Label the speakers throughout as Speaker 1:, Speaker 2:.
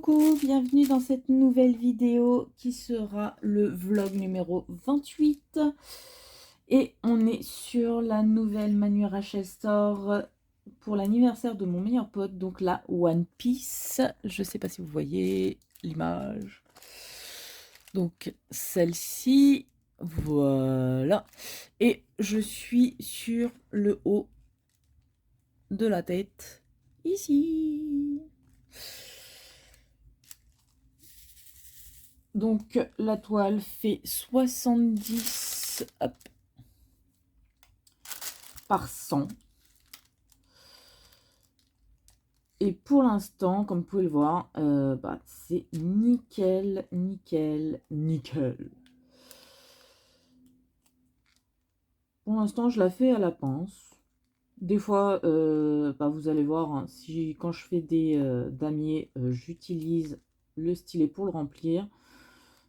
Speaker 1: Coucou, bienvenue dans cette nouvelle vidéo qui sera le vlog numéro 28. Et on est sur la nouvelle Manu Rachel Store pour l'anniversaire de mon meilleur pote, donc la One Piece. Je sais pas si vous voyez l'image. Donc celle-ci, voilà. Et je suis sur le haut de la tête, ici. Donc la toile fait 70 par 100. Et pour l'instant, comme vous pouvez le voir, c'est nickel, nickel, nickel. Pour l'instant, je la fais à la pince. Des fois, vous allez voir, hein, si quand je fais des damiers, j'utilise le stylet pour le remplir.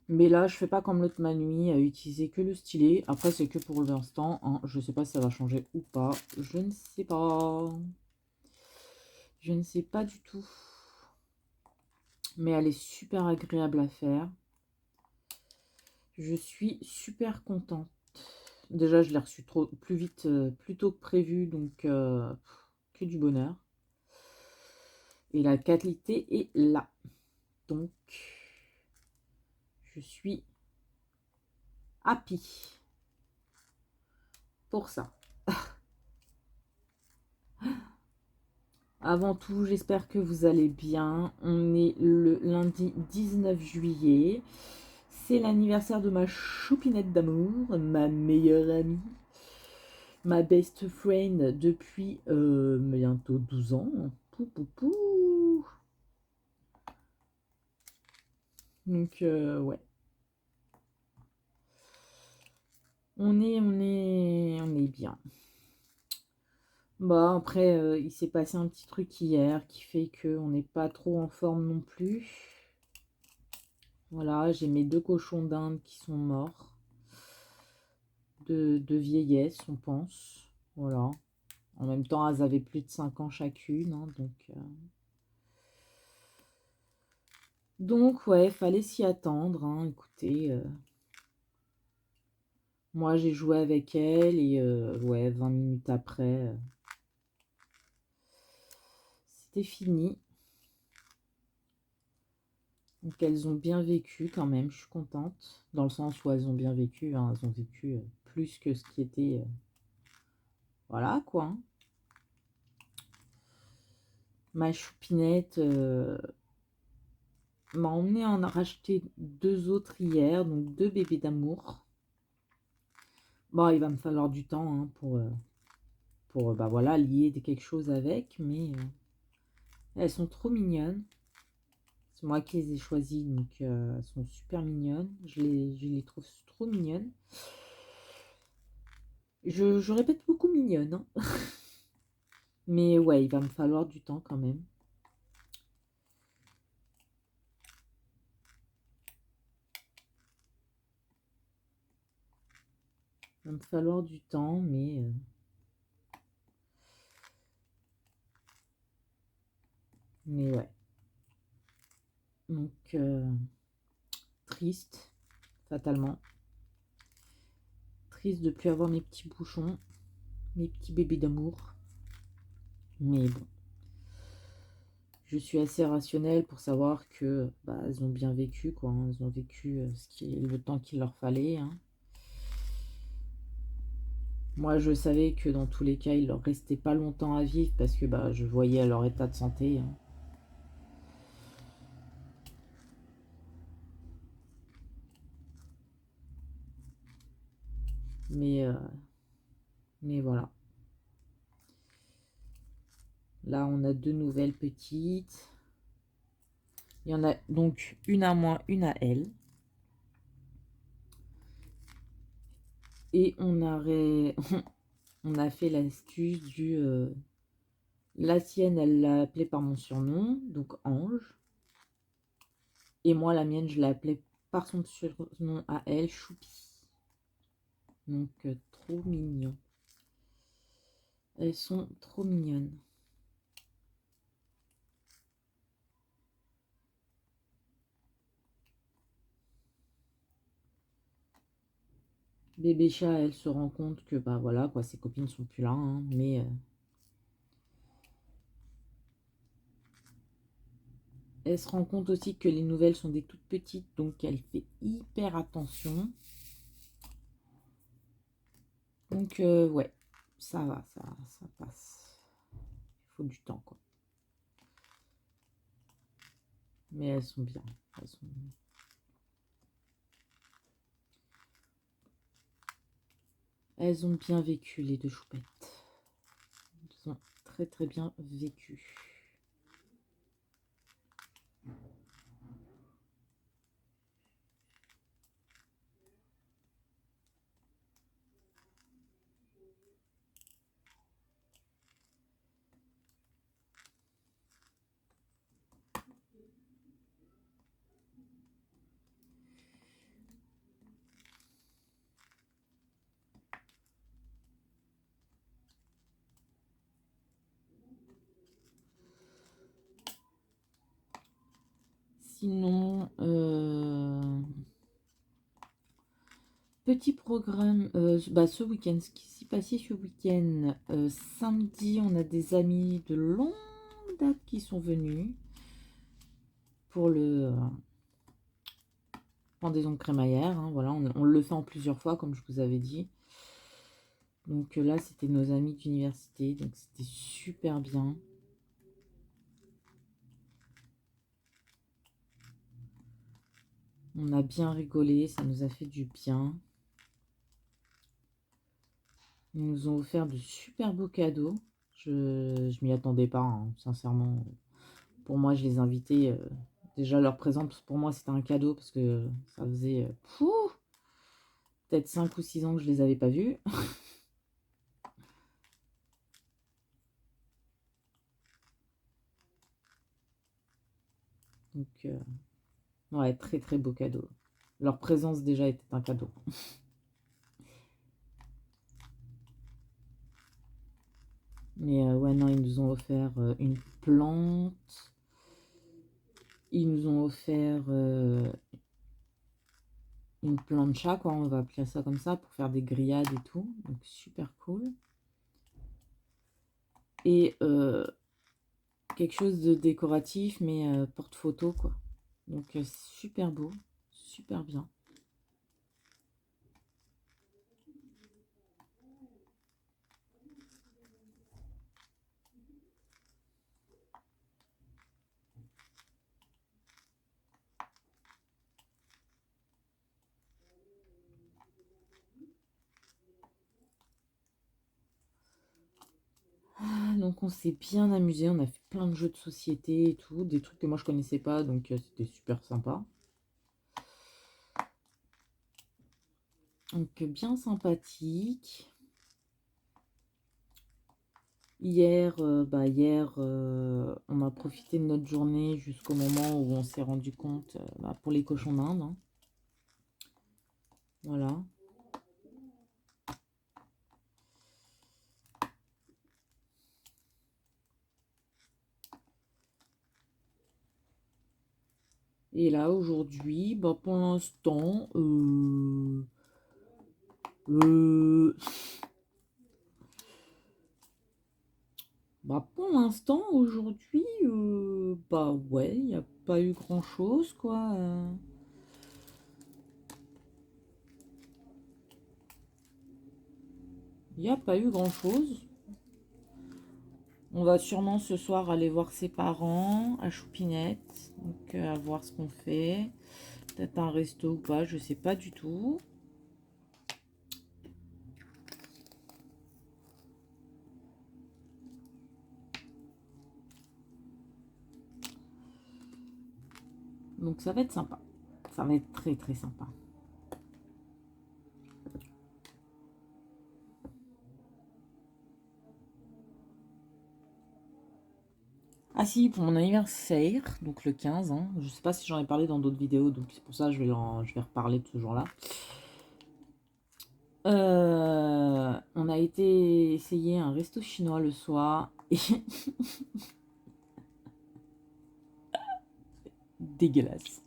Speaker 1: Mais là, je fais pas comme l'autre Manui à utiliser que le stylet. Après, c'est que pour l'instant. Hein. Je sais pas si ça va changer ou pas. Je ne sais pas. Je ne sais pas du tout. Mais elle est super agréable à faire. Je suis super contente. Déjà, je l'ai reçue plus vite, plus tôt que prévu. Donc, que du bonheur. Et la qualité est là. Donc, je suis happy pour ça. Avant tout, j'espère que vous allez bien. On est le lundi 19 juillet. C'est l'anniversaire de ma choupinette d'amour, ma meilleure amie, ma best friend depuis bientôt 12 ans. Pou, pou, pou. Donc, ouais. On est bien. Bah, après, il s'est passé un petit truc hier qui fait qu'on n'est pas trop en forme non plus. Voilà, j'ai mes 2 cochons d'Inde qui sont morts. De vieillesse, on pense. Voilà. En même temps, elles avaient plus de 5 ans chacune. Hein, donc, ouais, fallait s'y attendre. Hein, écoutez, moi, j'ai joué avec elle et ouais, 20 minutes après, c'était fini. Donc, elles ont bien vécu quand même, je suis contente. Dans le sens où elles ont bien vécu, hein, elles ont vécu plus que ce qui était... voilà, quoi. Hein. Ma choupinette m'a emmené en racheter 2 autres hier, donc 2 bébés d'amour. Bon, il va me falloir du temps hein, pour voilà, lier quelque chose avec, mais elles sont trop mignonnes. C'est moi qui les ai choisies, donc elles sont super mignonnes. Je les trouve trop mignonnes. Je répète beaucoup mignonnes. Hein. Mais ouais, il va me falloir du temps quand même. Il va me falloir du temps, mais ouais. Donc, triste, fatalement. Triste de ne plus avoir mes petits bouchons, mes petits bébés d'amour. Mais bon. Je suis assez rationnelle pour savoir que elles ont bien vécu, quoi. Hein. Elles ont vécu le temps qu'il leur fallait. Hein. Moi, je savais que dans tous les cas, il leur restait pas longtemps à vivre parce que je voyais leur état de santé. Hein. Mais, euh, mais voilà. Là, on a 2 nouvelles petites. Il y en a donc une à moi, une à elle. Et on a fait l'astuce du... la sienne, elle l'a appelée par mon surnom, donc Ange. Et moi, la mienne, je l'ai appelée par son surnom à elle, Choupi. Donc, trop mignon. Elles sont trop mignonnes. Bébé chat, elle se rend compte que, bah voilà, quoi, ses copines sont plus là, hein, mais elle se rend compte aussi que les nouvelles sont des toutes petites, donc elle fait hyper attention. Donc, ouais, ça va, ça passe. Il faut du temps, quoi. Mais elles sont bien. Elles ont bien vécu, les deux choupettes. Elles ont très très bien vécu. Sinon, petit programme, bah, ce week-end, ce qui s'est passé ce week-end, samedi, on a des amis de longue date qui sont venus pour le pendaison de crémaillère, hein, voilà, on le fait en plusieurs fois, comme je vous avais dit. Donc là, c'était nos amis d'université, donc c'était super bien. On a bien rigolé, ça nous a fait du bien. Ils nous ont offert de super beaux cadeaux. Je m'y attendais pas, hein, sincèrement. Pour moi, je les invitais. Déjà, leur présent, pour moi, c'était un cadeau parce que ça faisait peut-être 5 ou 6 ans que je les avais pas vus. Donc, ouais, très très beau cadeau. Leur présence déjà était un cadeau. Mais ouais, non, ils nous ont offert une plante. Ils nous ont offert une plancha, quoi, on va appeler ça comme ça, pour faire des grillades et tout. Donc, super cool. Et quelque chose de décoratif, mais porte-photo, quoi. Donc, super beau, super bien. Donc on s'est bien amusé, on a fait plein de jeux de société et tout, des trucs que moi je connaissais pas, donc c'était super sympa. Donc bien sympathique. Hier, on a profité de notre journée jusqu'au moment où on s'est rendu compte pour les cochons d'Inde, hein. Voilà. Et là aujourd'hui, bah, pour l'instant, bah pour l'instant, aujourd'hui, bah ouais, il n'y a pas eu grand-chose, quoi. Il n'y a pas eu grand-chose. On va sûrement ce soir aller voir ses parents à Choupinette. Donc à voir ce qu'on fait. Peut-être un resto ou pas, je sais pas du tout. Donc ça va être sympa. Ça va être très très sympa. Ah si, pour mon anniversaire, donc le 15, hein, je sais pas si j'en ai parlé dans d'autres vidéos, donc c'est pour ça que je vais reparler de ce jour-là. On a été essayer un resto chinois le soir et dégueulasse.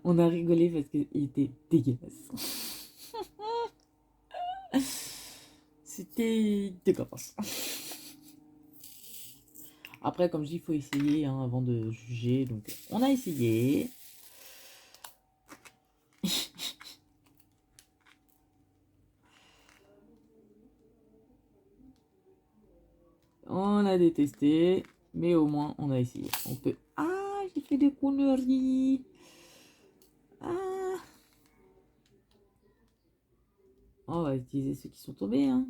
Speaker 1: On a rigolé parce qu'il était dégueulasse. T'es pas pense. Après, comme je dis, il faut essayer hein, avant de juger. Donc, on a essayé. On a détesté. Mais au moins, on a essayé. On peut... Ah, j'ai fait des conneries. Ah. On va utiliser ceux qui sont tombés. Hein.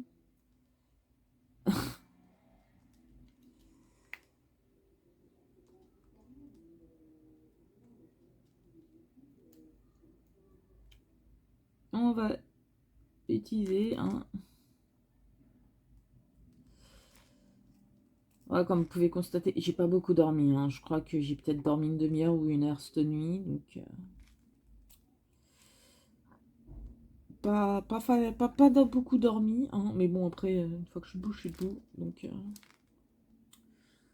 Speaker 1: On va utiliser un... Ouais, comme vous pouvez constater, j'ai pas beaucoup dormi. Hein. Je crois que j'ai peut-être dormi une demi-heure ou une heure cette nuit. Donc, pas beaucoup dormi. Hein. Mais bon, après, une fois que je suis debout, je suis debout. Donc,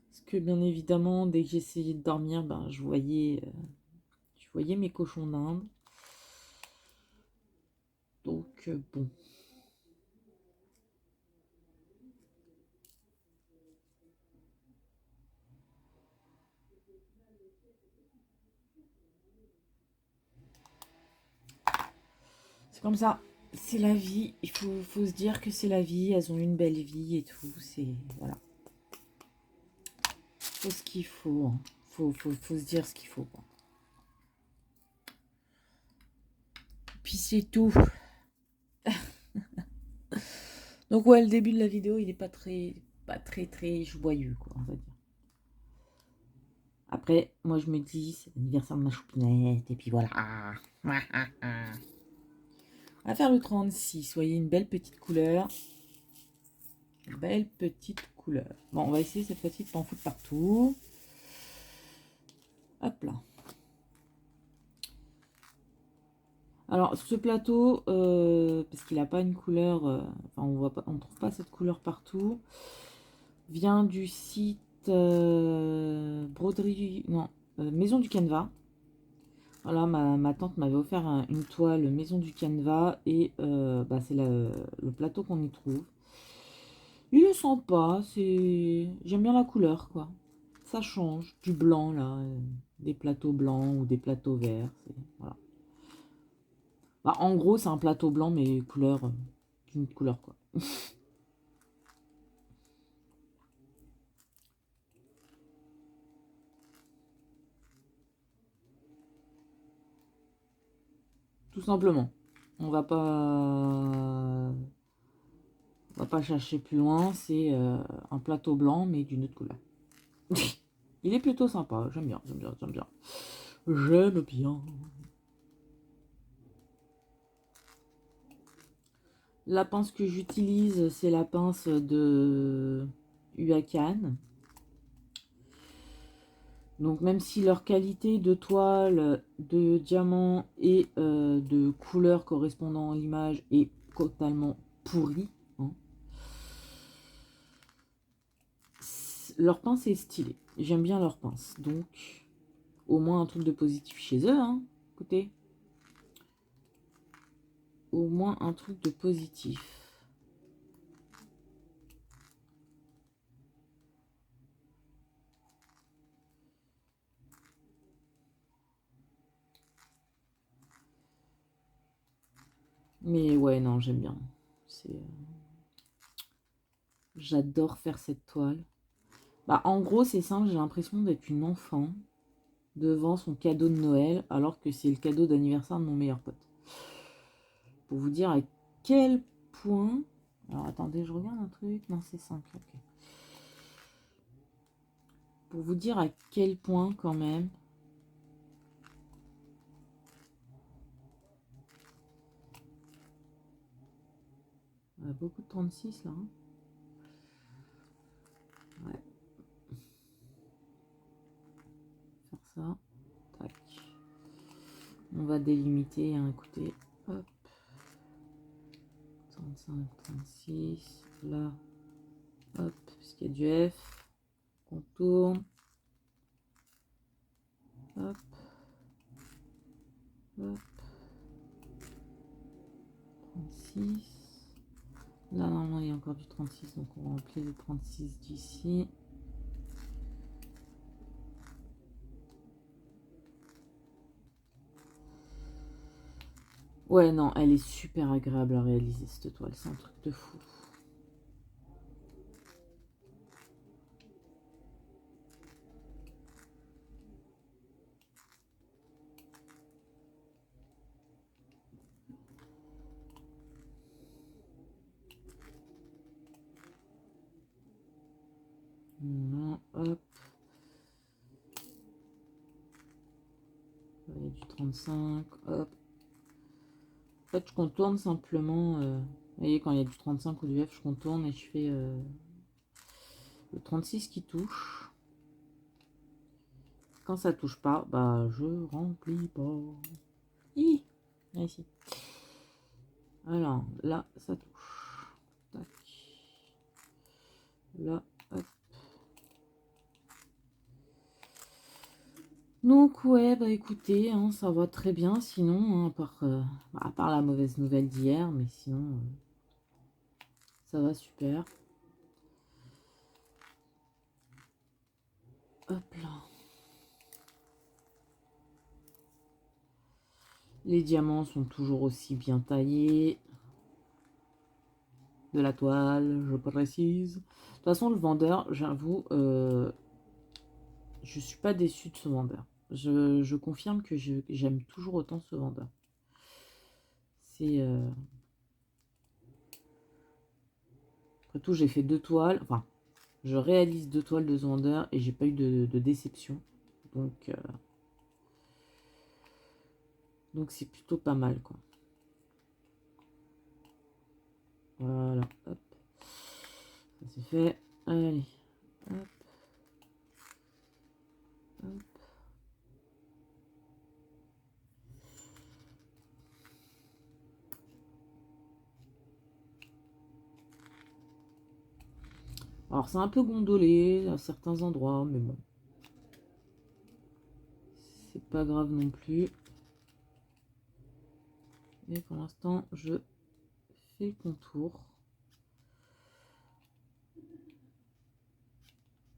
Speaker 1: parce que bien évidemment, dès que j'essayais de dormir, ben, je voyais mes cochons d'Inde. Donc, bon. C'est comme ça. C'est la vie. Il faut se dire que c'est la vie. Elles ont une belle vie et tout. C'est... Voilà. Faut ce qu'il faut. Hein. Faut se dire ce qu'il faut. Quoi. Puis c'est tout. Donc ouais, le début de la vidéo, il est pas très joyeux, quoi, on va dire. Après, moi je me dis, c'est l'anniversaire de ma choupinette, et puis voilà. On va faire le 36, voyez, une belle petite couleur. Une belle petite couleur. Bon, on va essayer cette fois-ci de pas en foutre partout. Hop là. Alors, ce plateau, parce qu'il n'a pas une couleur, enfin, on ne trouve pas cette couleur partout, vient du site broderie, non, Maison du Canevas. Voilà, ma tante m'avait offert une toile Maison du Canevas et bah, c'est le plateau qu'on y trouve. Il est sympa, j'aime bien la couleur, quoi. Ça change du blanc, là, des plateaux blancs ou des plateaux verts, voilà. Bah, en gros, c'est un plateau blanc, mais couleur, d'une couleur, quoi. Tout simplement. On va pas chercher plus loin. C'est un plateau blanc, mais d'une autre couleur. Il est plutôt sympa. J'aime bien, j'aime bien, j'aime bien. J'aime bien. La pince que j'utilise, c'est la pince de Huacan. Donc même si leur qualité de toile, de diamant et de couleur correspondant à l'image est totalement pourrie, hein, leur pince est stylée. J'aime bien leur pince. Donc au moins un truc de positif chez eux. Hein. Écoutez. Au moins un truc de positif. Mais ouais, non, j'aime bien. J'adore faire cette toile. Bah, en gros, c'est simple, j'ai l'impression d'être une enfant devant son cadeau de Noël, alors que c'est le cadeau d'anniversaire de mon meilleur pote. Pour vous dire à quel point... Alors, attendez, je regarde un truc. Non, c'est 5, ok. Pour vous dire à quel point, quand même... On a beaucoup de 36, là. Hein. Ouais. Faire ça. Tac. On va délimiter, hein, écoutez. Hop. 35, 36. Là. Hop, puisqu'il y a du F. On tourne. Hop. Hop. 36. Là, normalement, il y a encore du 36, donc on remplit le 36 d'ici. Ouais, non, elle est super agréable à réaliser, cette toile. C'est un truc de fou. Voilà, hop. Il y a du 35, hop. En fait, je contourne simplement. Vous voyez, quand il y a du 35 ou du F, je contourne et je fais le 36 qui touche. Quand ça touche pas, bah je remplis pas. Hi, ici. Alors, là, ça touche. Tac. Là, hop. Donc, ouais, bah écoutez, hein, ça va très bien sinon, hein, à part la mauvaise nouvelle d'hier, mais sinon, ça va super. Hop là. Les diamants sont toujours aussi bien taillés. De la toile, je précise. De toute façon, le vendeur, j'avoue, je suis pas déçue de ce vendeur. Je confirme que j'aime toujours autant ce vendeur. C'est... Après tout, j'ai fait 2 toiles. Enfin, je réalise 2 toiles de ce vendeur et j'ai pas eu de déception. Donc c'est plutôt pas mal, quoi. Voilà, hop. Ça c'est fait. Allez, hop. Hop. Alors c'est un peu gondolé à certains endroits, mais bon. C'est pas grave non plus. Et pour l'instant, je fais le contour.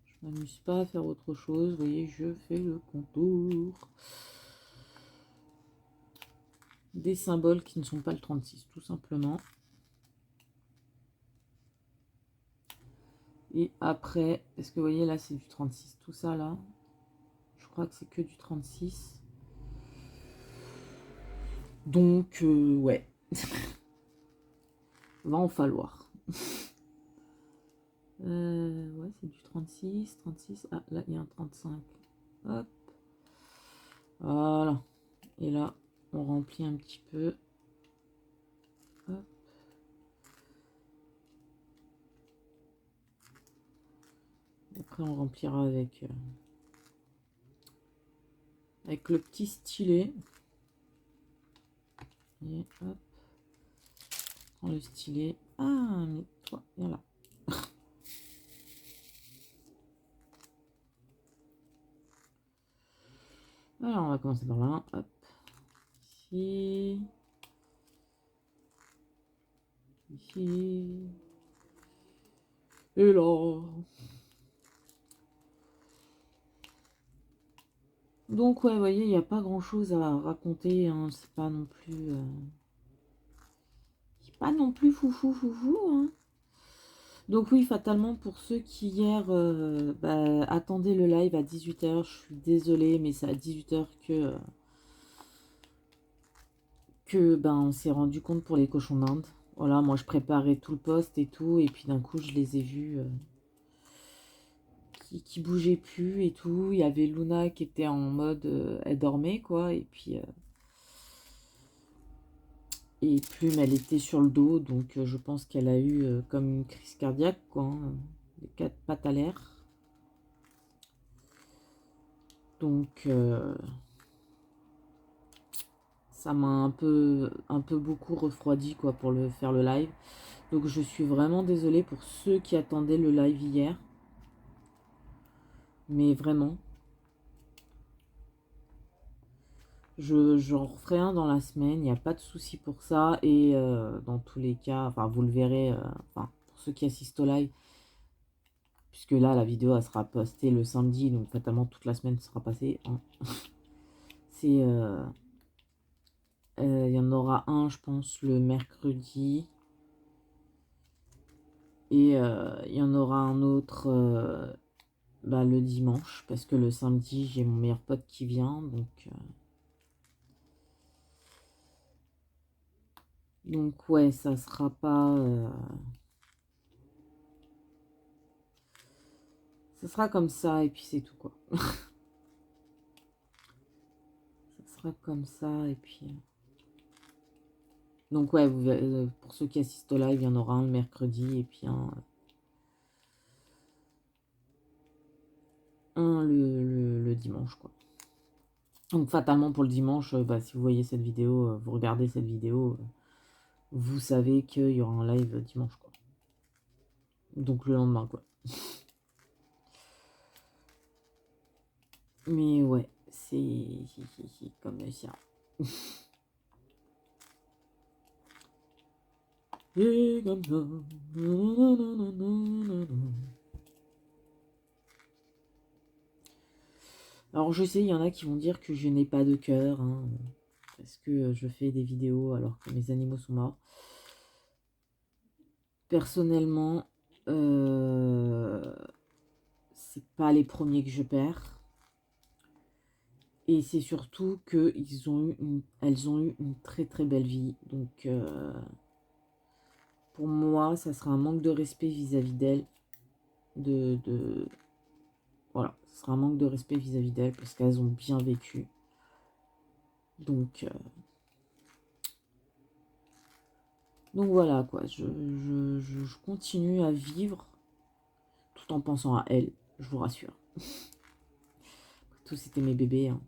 Speaker 1: Je m'amuse pas à faire autre chose. Vous voyez, je fais le contour. Des symboles qui ne sont pas le 36, tout simplement. Et après, est-ce que vous voyez là, c'est du 36. Tout ça là, je crois que c'est que du 36. Donc, ouais. Va en falloir. Ouais, c'est du 36, 36. Ah, là, il y a un 35. Hop. Voilà. Et là, on remplit un petit peu. Hop. Après, on remplira avec le petit stylet. Et hop. Prends le stylet. Ah, mais toi, viens là. Alors, on va commencer par là. Hop. Ici. Ici. Et là. Donc, ouais, vous voyez, il n'y a pas grand-chose à raconter. Hein. C'est pas non plus... C'est pas non plus foufou, hein. Donc oui, fatalement, pour ceux qui hier attendaient le live à 18 h, je suis désolée, mais c'est à 18 h que on s'est rendu compte pour les cochons d'Inde. Voilà, moi je préparais tout le poste et tout, et puis d'un coup je les ai vus qui bougeaient plus et tout. Il y avait Luna qui était en mode elle dormait quoi, et Plume elle était sur le dos, donc je pense qu'elle a eu comme une crise cardiaque quoi, hein, les 4 pattes à l'air. Donc ça m'a un peu beaucoup refroidi quoi pour faire le live. Donc je suis vraiment désolée pour ceux qui attendaient le live hier. Mais vraiment. j'en referai un dans la semaine, il n'y a pas de souci pour ça. Et dans tous les cas, enfin vous le verrez, enfin pour ceux qui assistent au live, puisque là la vidéo elle sera postée le samedi, donc fatalement toute la semaine sera passée. Hein. C'est, il y en aura un, je pense, le mercredi. Et il y en aura un autre bah, le dimanche, parce que le samedi, j'ai mon meilleur pote qui vient. Donc ouais, ça sera pas... ça sera comme ça, et puis c'est tout, quoi. Ça sera comme ça, et puis... Donc ouais, pour ceux qui assistent au live, il y en aura un le mercredi, et puis un le dimanche, quoi. Donc fatalement pour le dimanche, bah, si vous voyez cette vidéo, vous regardez cette vidéo, vous savez qu'il y aura un live dimanche, quoi. Donc le lendemain, quoi. Mais ouais, c'est comme ça. Et comme ça. Alors je sais, il y en a qui vont dire que je n'ai pas de cœur, hein, parce que je fais des vidéos alors que mes animaux sont morts. Personnellement, c'est pas les premiers que je perds. Et c'est surtout que elles ont eu une très très belle vie. Donc pour moi, ça sera un manque de respect vis-à-vis d'elles. Voilà, ce sera un manque de respect vis-à-vis d'elles parce qu'elles ont bien vécu. Donc voilà quoi, je continue à vivre tout en pensant à elles, je vous rassure. Tout c'était mes bébés. Hein.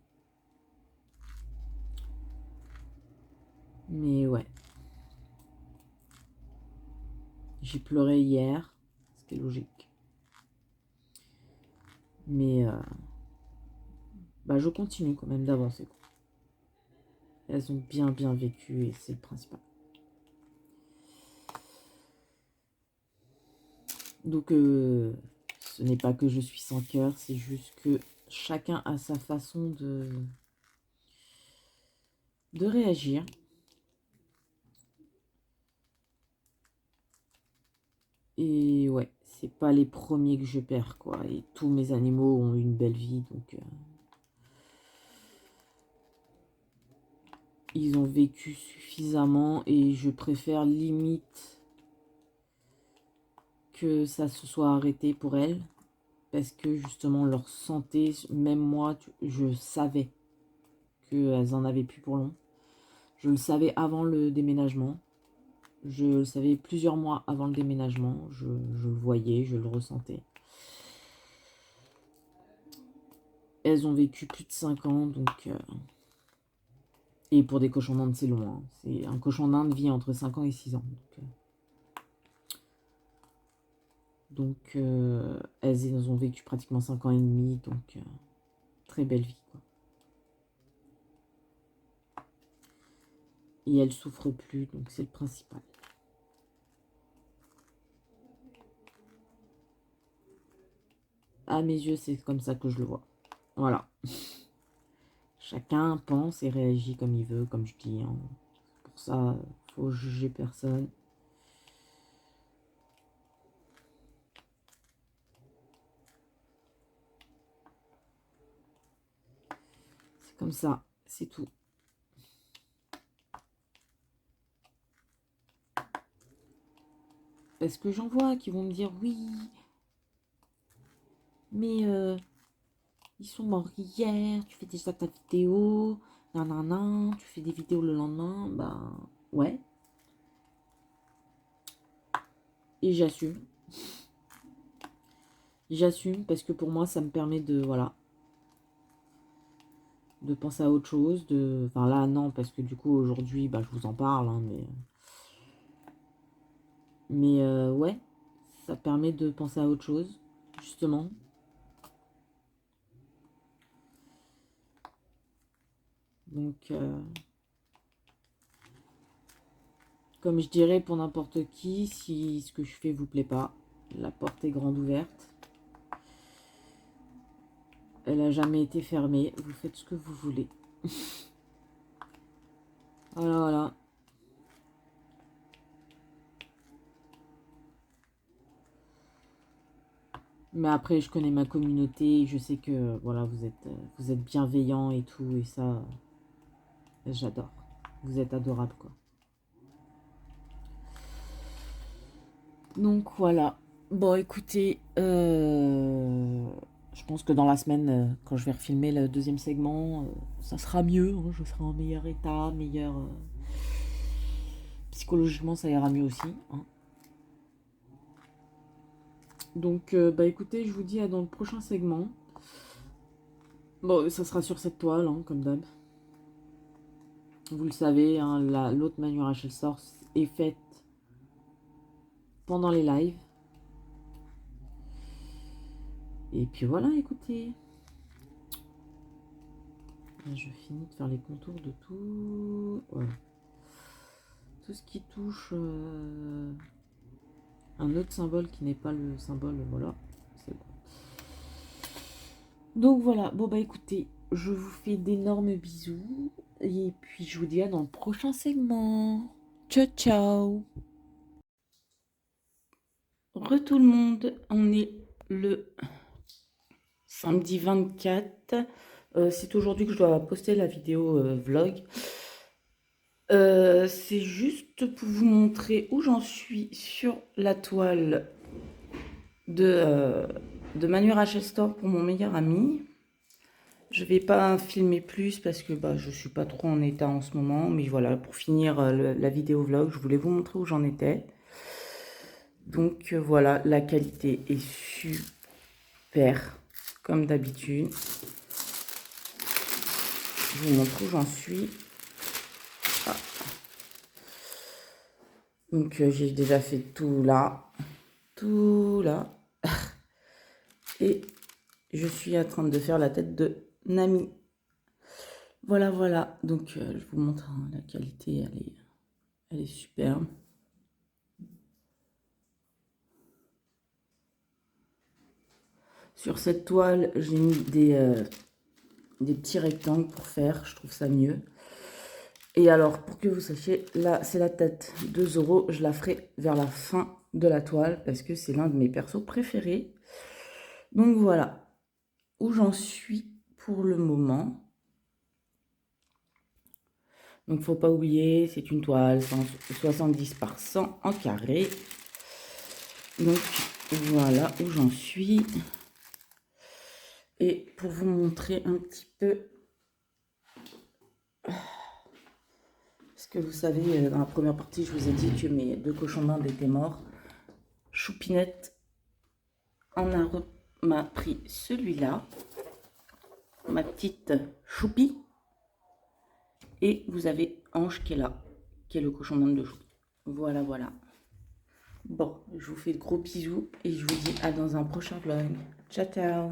Speaker 1: Mais ouais. J'ai pleuré hier, ce qui est logique. Mais bah, je continue quand même d'avancer. Elles ont bien bien vécu et c'est le principal. Donc ce n'est pas que je suis sans cœur, c'est juste que chacun a sa façon de réagir. Et ouais, c'est pas les premiers que je perds, quoi. Et tous mes animaux ont eu une belle vie, donc ils ont vécu suffisamment et je préfère limite que ça se soit arrêté pour elles. Parce que justement, leur santé, même moi, je savais qu'elles en avaient plus pour long. Je le savais avant le déménagement. Je le savais plusieurs mois avant le déménagement. Je le voyais, je le ressentais. Elles ont vécu plus de 5 ans, donc... et pour des cochons d'Inde, c'est long. Hein. C'est un cochon d'Inde vit entre 5 ans et 6 ans. Donc elles ont vécu pratiquement 5 ans et demi. Donc, très belle vie. Quoi. Et elles souffrent plus, donc c'est le principal. À mes yeux, c'est comme ça que je le vois. Voilà. Chacun pense et réagit comme il veut, comme je dis. Hein. Pour ça, faut juger personne. C'est comme ça, c'est tout. Parce que j'en vois qui vont me dire oui, mais ils sont morts hier, tu fais déjà ta vidéo, nanana, tu fais des vidéos le lendemain, ben ouais. Et j'assume. J'assume parce que pour moi, ça me permet de, voilà, de penser à autre chose. Enfin là, non, parce que du coup, aujourd'hui, bah, je vous en parle, hein, mais ouais, ça permet de penser à autre chose, justement. Donc, comme je dirais pour n'importe qui, si ce que je fais vous plaît pas, la porte est grande ouverte. Elle n'a jamais été fermée. Vous faites ce que vous voulez. Voilà, voilà. Mais après, je connais ma communauté. Je sais que voilà, vous êtes bienveillants et tout. Et ça, j'adore. Vous êtes adorables, quoi. Donc voilà. Bon, écoutez, je pense que dans la semaine, quand je vais refilmer le deuxième segment, ça sera mieux. Hein, je serai en meilleur état, meilleur... psychologiquement, ça ira mieux aussi. Hein. Donc, bah écoutez, je vous dis à dans le prochain segment. Bon, ça sera sur cette toile, hein, comme d'hab. Vous le savez, hein, l'autre Manu Rachel Source est faite pendant les lives. Et puis voilà, écoutez. Je finis de faire les contours de tout. Voilà. Tout ce qui touche un autre symbole qui n'est pas le symbole, voilà. C'est bon. Donc voilà, bon bah écoutez, je vous fais d'énormes bisous. Et puis je vous dis à dans le prochain segment. Ciao, ciao. Tout le monde, on est le samedi 24. C'est aujourd'hui que je dois poster la vidéo vlog. C'est juste pour vous montrer où j'en suis sur la toile de Manu Rachel Store pour mon meilleur ami. Je vais pas filmer plus parce que bah, je suis pas trop en état en ce moment. Mais voilà, pour finir la vidéo vlog, je voulais vous montrer où j'en étais. Donc voilà, la qualité est super, comme d'habitude. Je vous montre où j'en suis. Ah. Donc j'ai déjà fait tout là. Et je suis en train de faire la tête de Nami. Voilà, voilà. Donc je vous montre hein, la qualité, elle est superbe. Sur cette toile, j'ai mis des petits rectangles pour faire, je trouve ça mieux. Et alors, pour que vous sachiez, là, c'est la tête de Zoro. Je la ferai vers la fin de la toile parce que c'est l'un de mes persos préférés. Donc voilà où j'en suis pour le moment. Donc, faut pas oublier, c'est une toile 70 par 100 en carré. Donc, voilà où j'en suis. Et pour vous montrer un petit peu... Parce que vous savez, dans la première partie, je vous ai dit que mes deux cochons d'Inde étaient morts. Choupinette m'a pris celui-là. Ma petite Choupi. Et vous avez Ange qui est là, qui est le cochon d'Inde de Choupi. Voilà, voilà. Bon, je vous fais de gros bisous et je vous dis à dans un prochain vlog. Ciao, ciao.